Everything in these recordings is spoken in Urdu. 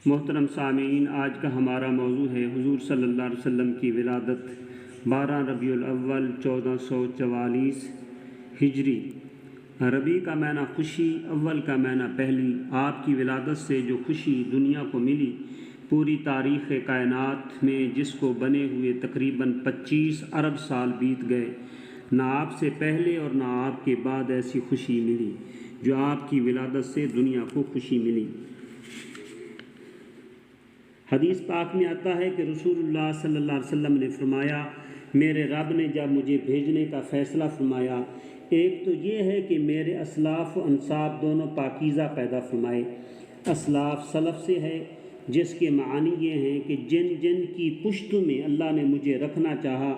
محترم سامعین، آج کا ہمارا موضوع ہے حضور صلی اللہ علیہ وسلم کی ولادت 12 ربیع الاول 1444 ہجری۔ ربیع کا معنی خوشی، اول کا معنی پہلی۔ آپ کی ولادت سے جو خوشی دنیا کو ملی، پوری تاریخ کائنات میں جس کو بنے ہوئے تقریباً 25 ارب سال بیت گئے، نہ آپ سے پہلے اور نہ آپ کے بعد ایسی خوشی ملی جو آپ کی ولادت سے دنیا کو خوشی ملی۔ حدیث پاک میں آتا ہے کہ رسول اللہ صلی اللہ علیہ وسلم نے فرمایا، میرے رب نے جب مجھے بھیجنے کا فیصلہ فرمایا، ایک تو یہ ہے کہ میرے اسلاف و انساب دونوں پاکیزہ پیدا فرمائے۔ اسلاف سلف سے ہے، جس کے معنی یہ ہیں کہ جن جن کی پشتوں میں اللہ نے مجھے رکھنا چاہا،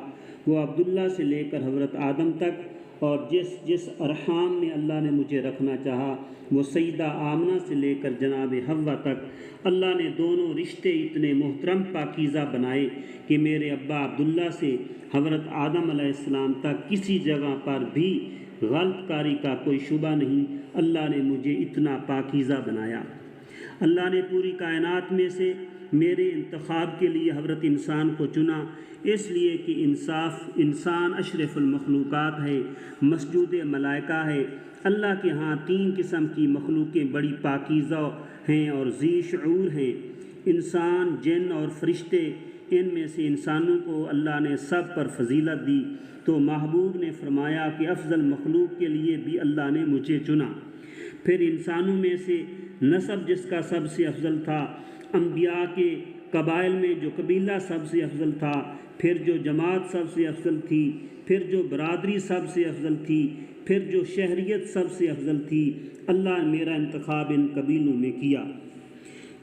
وہ عبداللہ سے لے کر حضرت آدم تک، اور جس ارحام میں اللہ نے مجھے رکھنا چاہا، وہ سیدہ آمنہ سے لے کر جناب حوا تک، اللہ نے دونوں رشتے اتنے محترم پاکیزہ بنائے کہ میرے ابا عبداللہ سے حضرت آدم علیہ السلام تک کسی جگہ پر بھی غلط کاری کا کوئی شبہ نہیں۔ اللہ نے مجھے اتنا پاکیزہ بنایا۔ اللہ نے پوری کائنات میں سے میرے انتخاب کے لیے حضرت انسان کو چنا، اس لیے کہ انسان اشرف المخلوقات ہے، مسجود ملائکہ ہے۔ اللہ کے ہاں 3 قسم کی مخلوقیں بڑی پاکیزہ ہیں اور ذی شعور ہیں، انسان، جن اور فرشتے۔ ان میں سے انسانوں کو اللہ نے سب پر فضیلت دی، تو محبوب نے فرمایا کہ افضل مخلوق کے لیے بھی اللہ نے مجھے چنا۔ پھر انسانوں میں سے نسب جس کا سب سے افضل تھا، انبیاء کے قبائل میں جو قبیلہ سب سے افضل تھا، پھر جو جماعت سب سے افضل تھی، پھر جو برادری سب سے افضل تھی، پھر جو شہریت سب سے افضل تھی، اللہ نے میرا انتخاب ان قبیلوں میں کیا۔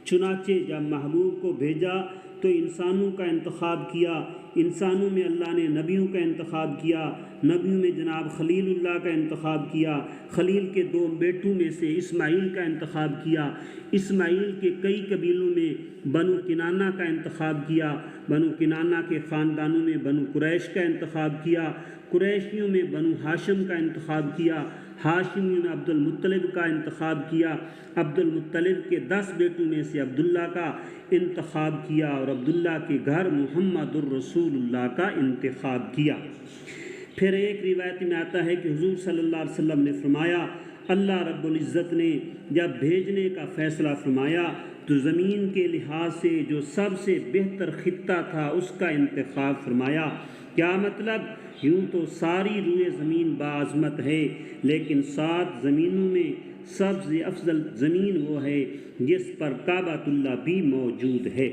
چنانچہ جب محبوب کو بھیجا تو انسانوں کا انتخاب کیا، انسانوں میں اللہ نے نبیوں کا انتخاب کیا، نبیوں میں جناب خلیل اللہ کا انتخاب کیا، خلیل کے 2 بیٹوں میں سے اسماعیل کا انتخاب کیا، اسماعیل کے کئی قبیلوں میں بنو کنانہ کا انتخاب کیا، بنو کنانہ کے خاندانوں میں بنو قریش کا انتخاب کیا، قریشیوں میں بنو ہاشم کا انتخاب کیا، ہاشمیوں میں عبد المطلب کا انتخاب کیا، عبد المطلب کے 10 بیٹوں میں سے عبداللہ کا انتخاب کیا، اور عبداللہ کے گھر محمد الرسول اللہ کا انتخاب کیا۔ پھر ایک روایت میں آتا ہے کہ حضور صلی اللہ علیہ وسلم نے فرمایا، اللہ رب العزت نے جب بھیجنے کا فیصلہ فرمایا تو زمین کے لحاظ سے جو سب سے بہتر خطہ تھا اس کا انتخاب فرمایا۔ کیا مطلب؟ یوں تو ساری روئے زمین باعظمت ہے، لیکن 7 زمینوں میں سب سے افضل زمین وہ ہے جس پر کعبۃ اللہ بھی موجود ہے۔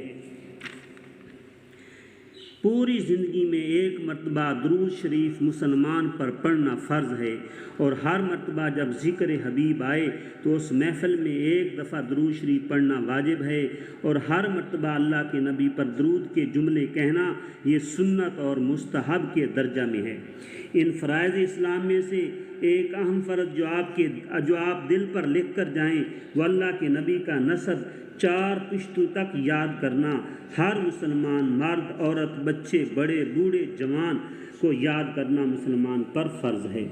پوری زندگی میں ایک مرتبہ درود شریف مسلمان پر پڑھنا فرض ہے، اور ہر مرتبہ جب ذکر حبیب آئے تو اس محفل میں ایک دفعہ درود شریف پڑھنا واجب ہے، اور ہر مرتبہ اللہ کے نبی پر درود کے جملے کہنا یہ سنت اور مستحب کے درجہ میں ہے۔ ان فرائض اسلام میں سے ایک اہم فرض جو آپ دل پر لکھ کر جائیں وہ اللہ کے نبی کا نسب 4 پشتوں تک یاد کرنا۔ ہر مسلمان مرد، عورت، بچے، بڑے، بوڑھے، جوان کو یاد کرنا مسلمان پر فرض ہے۔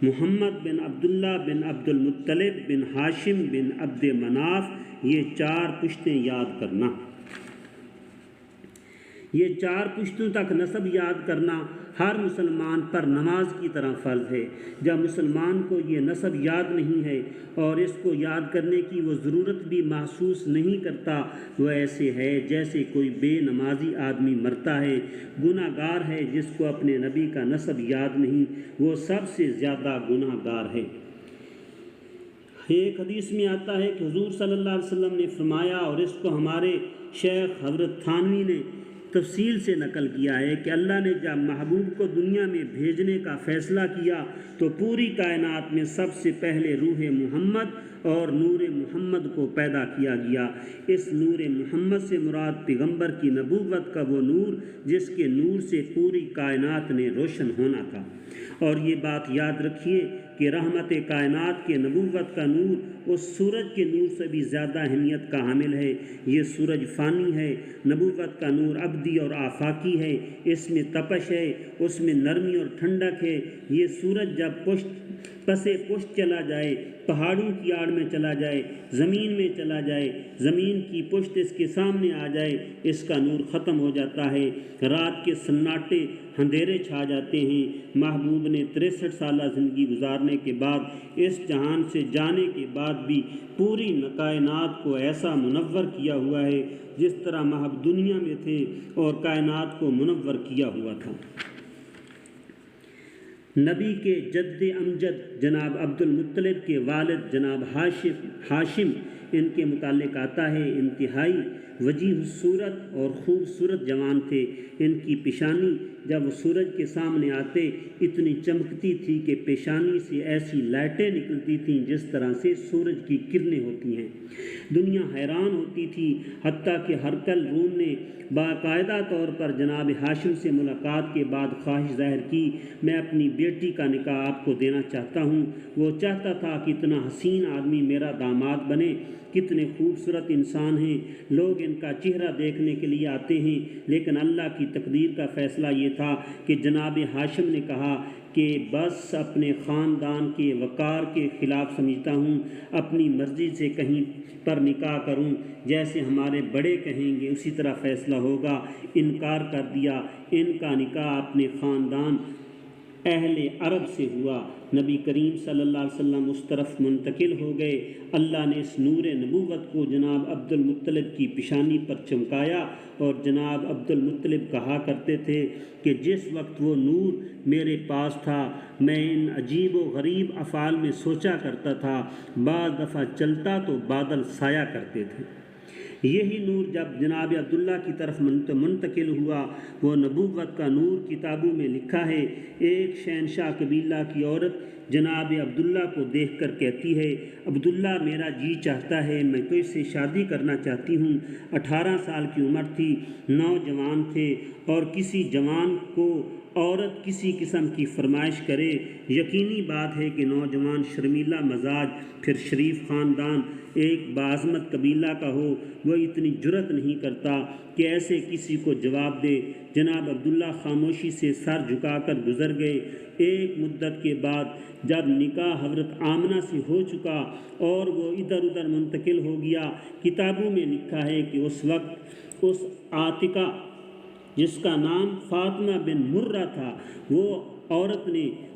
محمد بن عبداللہ بن عبد المطلب بن ہاشم بن عبد مناف، یہ 4 پشتیں یاد کرنا۔ یہ 4 پشتوں تک نسب یاد کرنا ہر مسلمان پر نماز کی طرح فرض ہے۔ جب مسلمان کو یہ نسب یاد نہیں ہے اور اس کو یاد کرنے کی وہ ضرورت بھی محسوس نہیں کرتا، وہ ایسے ہے جیسے کوئی بے نمازی آدمی مرتا ہے۔ گناہ گار ہے جس کو اپنے نبی کا نسب یاد نہیں، وہ سب سے زیادہ گناہ گار ہے۔ ایک حدیث میں آتا ہے کہ حضور صلی اللہ علیہ وسلم نے فرمایا، اور اس کو ہمارے شیخ حضرت تھانوی نے تفصیل سے نقل کیا ہے کہ اللہ نے جب محبوب کو دنیا میں بھیجنے کا فیصلہ کیا تو پوری کائنات میں سب سے پہلے روح محمد اور نور محمد کو پیدا کیا گیا۔ اس نور محمد سے مراد پیغمبر کی نبوت کا وہ نور جس کے نور سے پوری کائنات نے روشن ہونا تھا۔ اور یہ بات یاد رکھیے کہ رحمت کائنات کے نبوت کا نور اس سورج کے نور سے بھی زیادہ اہمیت کا حامل ہے۔ یہ سورج فانی ہے، نبوت کا نور ابدی اور آفاقی ہے، اس میں تپش ہے، اس میں نرمی اور ٹھنڈک ہے۔ یہ سورج جب پسے پشت چلا جائے، پہاڑوں کی آڑ میں چلا جائے، زمین میں چلا جائے، زمین کی پشت اس کے سامنے آ جائے، اس کا نور ختم ہو جاتا ہے، رات کے سناٹے اندھیرے چھا جاتے ہیں۔ محبوب نے 63 سالہ زندگی گزارنے کے بعد، اس جہان سے جانے کے بعد بھی پوری کائنات کو ایسا منور کیا ہوا ہے جس طرح محب دنیا میں تھے اور کائنات کو منور کیا ہوا تھا۔ نبی کے جد امجد جناب عبد المطلب کے والد جناب ہاشم ان کے متعلق آتا ہے، انتہائی وجیح الصورت اور خوبصورت جوان تھے۔ ان کی پیشانی جب وہ سورج کے سامنے آتے اتنی چمکتی تھی کہ پیشانی سے ایسی لائٹیں نکلتی تھیں جس طرح سے سورج کی کرنیں ہوتی ہیں۔ دنیا حیران ہوتی تھی، حتیٰ کہ ہرقل روم نے باقاعدہ طور پر جناب ہاشم سے ملاقات کے بعد خواہش ظاہر کی، میں اپنی بیٹی کا نکاح آپ کو دینا چاہتا ہوں۔ وہ چاہتا تھا کہ اتنا حسین آدمی میرا داماد بنے، کتنے خوبصورت انسان ہیں، لوگ ان کا چہرہ دیکھنے کے لیے آتے ہیں، لیکن اللہ کی تقدیر کا فیصلہ یہ تھا کہ جناب ہاشم نے کہا کہ بس اپنے خاندان کے وقار کے خلاف سمجھتا ہوں، اپنی مرضی سے کہیں پر نکاح کروں، جیسے ہمارے بڑے کہیں گے اسی طرح فیصلہ ہوگا۔ انکار کر دیا۔ ان کا نکاح اپنے خاندان اہل عرب سے ہوا۔ نبی کریم صلی اللہ علیہ وسلم اس طرف منتقل ہو گئے۔ اللہ نے اس نور نبوت کو جناب عبد المطلب کی پیشانی پر چمکایا، اور جناب عبد المطلب کہا کرتے تھے کہ جس وقت وہ نور میرے پاس تھا میں ان عجیب و غریب افعال میں سوچا کرتا تھا، بعض دفعہ چلتا تو بادل سایہ کرتے تھے۔ یہی نور جب جناب عبداللہ کی طرف منتقل ہوا، وہ نبوت کا نور کتابوں میں لکھا ہے۔ ایک شہنشاہ قبیلہ کی عورت جناب عبداللہ کو دیکھ کر کہتی ہے، عبداللہ میرا جی چاہتا ہے، میں تو اس سے شادی کرنا چاہتی ہوں۔ 18 سال کی عمر تھی، نوجوان تھے، اور کسی جوان کو عورت کسی قسم کی فرمائش کرے، یقینی بات ہے کہ نوجوان شرمیلا مزاج، پھر شریف خاندان، ایک باعظمت قبیلہ کا ہو، وہ اتنی جرأت نہیں کرتا کہ ایسے کسی کو جواب دے۔ جناب عبداللہ خاموشی سے سر جھکا کر گزر گئے۔ ایک مدت کے بعد جب نکاح حضرت آمنہ سے ہو چکا اور وہ ادھر ادھر منتقل ہو گیا، کتابوں میں لکھا ہے کہ اس وقت اس عاتقہ جس کا نام فاطمہ بن مرہ تھا،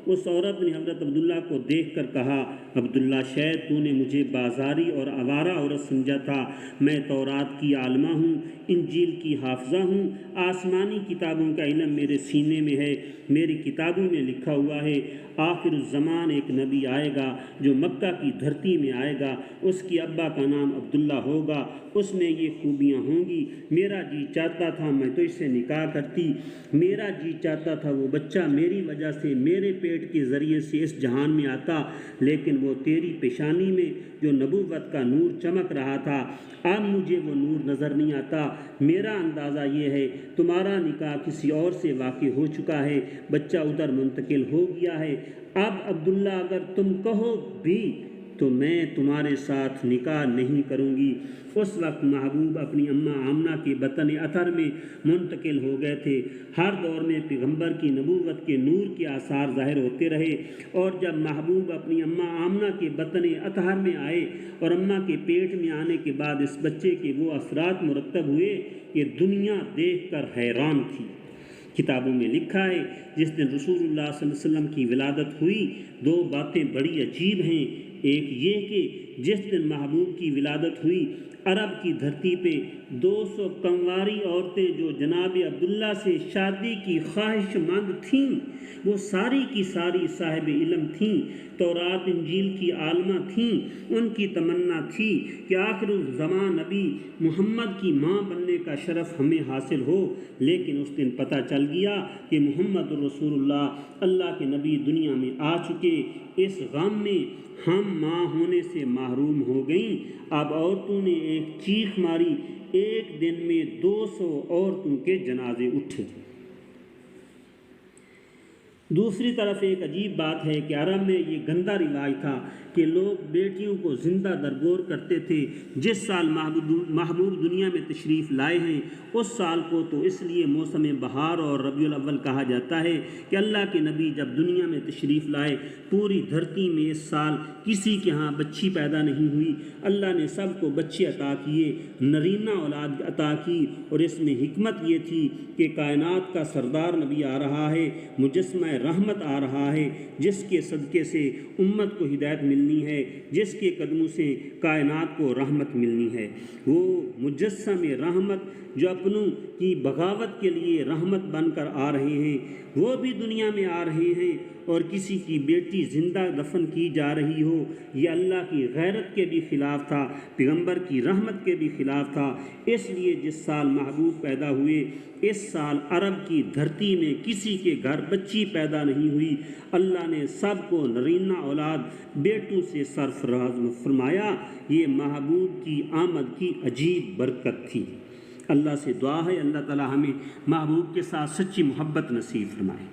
اس عورت نے حضرت عبداللہ کو دیکھ کر کہا، عبداللہ شاید تو نے مجھے بازاری اور آوارہ عورت سمجھا تھا، میں تورات کی عالمہ ہوں، انجیل کی حافظہ ہوں، آسمانی کتابوں کا علم میرے سینے میں ہے، میری کتابوں میں لکھا ہوا ہے آخر الزمان ایک نبی آئے گا جو مکہ کی دھرتی میں آئے گا، اس کی ابا کا نام عبداللہ ہوگا، اس میں یہ خوبیاں ہوں گی۔ میرا جی چاہتا تھا میں تو اس سے نکاح کرتی، میرا جی چاہتا تھا وہ بچہ میری وجہ سے میرے پیٹ کے ذریعے سے اس جہان میں آتا، لیکن وہ تیری پیشانی میں جو نبوت کا نور چمک رہا تھا، اب مجھے وہ نور نظر نہیں آتا۔ میرا اندازہ یہ ہے تمہارا نکاح کسی اور سے واقع ہو چکا ہے، بچہ ادھر منتقل ہو گیا ہے۔ اب عبداللہ اگر تم کہو بھی تو میں تمہارے ساتھ نکاح نہیں کروں گی۔ اس وقت محبوب اپنی اماں آمنہ کے بطن اطہر میں منتقل ہو گئے تھے۔ ہر دور میں پیغمبر کی نبوت کے نور کے آثار ظاہر ہوتے رہے، اور جب محبوب اپنی اماں آمنہ کے بطن اطہر میں آئے اور اماں کے پیٹ میں آنے کے بعد اس بچے کے وہ اثرات مرتب ہوئے کہ دنیا دیکھ کر حیران تھی۔ کتابوں میں لکھا ہے جس دن رسول اللہ صلی اللہ علیہ وسلم کی ولادت ہوئی، دو باتیں بڑی عجیب ہیں۔ ایک یہ کہ جس دن محبوب کی ولادت ہوئی، عرب کی دھرتی پہ 200 کنواری عورتیں جو جناب عبداللہ سے شادی کی خواہش مند تھیں، وہ ساری کی ساری صاحب علم تھیں، تورات انجیل کی عالمہ تھیں۔ ان کی تمنا تھی کہ آخر الزمان نبی محمد کی ماں بننے کا شرف ہمیں حاصل ہو، لیکن اس دن پتہ چل گیا کہ محمد رسول اللہ کے نبی دنیا میں آ چکے۔ اس غم میں ہم ماں ہونے سے محروم ہو گئیں۔ اب عورتوں نے ایک چیخ ماری، ایک دن میں 200 عورتوں کے جنازے اٹھے۔ دوسری طرف ایک عجیب بات ہے کہ عرب میں یہ گندہ رواج تھا کہ لوگ بیٹیوں کو زندہ درگور کرتے تھے۔ جس سال محبوب دنیا میں تشریف لائے ہیں اس سال کو تو اس لیے موسم بہار اور ربیع الاول کہا جاتا ہے کہ اللہ کے نبی جب دنیا میں تشریف لائے پوری دھرتی میں اس سال کسی کے ہاں بچی پیدا نہیں ہوئی۔ اللہ نے سب کو بچے عطا کیے، نرینہ اولاد عطا کی، اور اس میں حکمت یہ تھی کہ کائنات کا سردار نبی آ رہا ہے، مجسمہ رحمت آ رہا ہے، جس کے صدقے سے امت کو ہدایت ملنی ہے، جس کے قدموں سے کائنات کو رحمت ملنی ہے۔ وہ مجسم رحمت جو اپنوں کی بغاوت کے لیے رحمت بن کر آ رہے ہیں وہ بھی دنیا میں آ رہے ہیں، اور کسی کی بیٹی زندہ دفن کی جا رہی ہو یہ اللہ کی غیرت کے بھی خلاف تھا، پیغمبر کی رحمت کے بھی خلاف تھا۔ اس لیے جس سال محبوب پیدا ہوئے اس سال عرب کی دھرتی میں کسی کے گھر بچی پیدا نہیں ہوئی۔ اللہ نے سب کو نرینہ اولاد بیٹوں سے سرفراز فرمایا۔ یہ محبوب کی آمد کی عجیب برکت تھی۔ اللہ سے دعا ہے اللہ تعالی ہمیں محبوب کے ساتھ سچی محبت نصیب فرمائے۔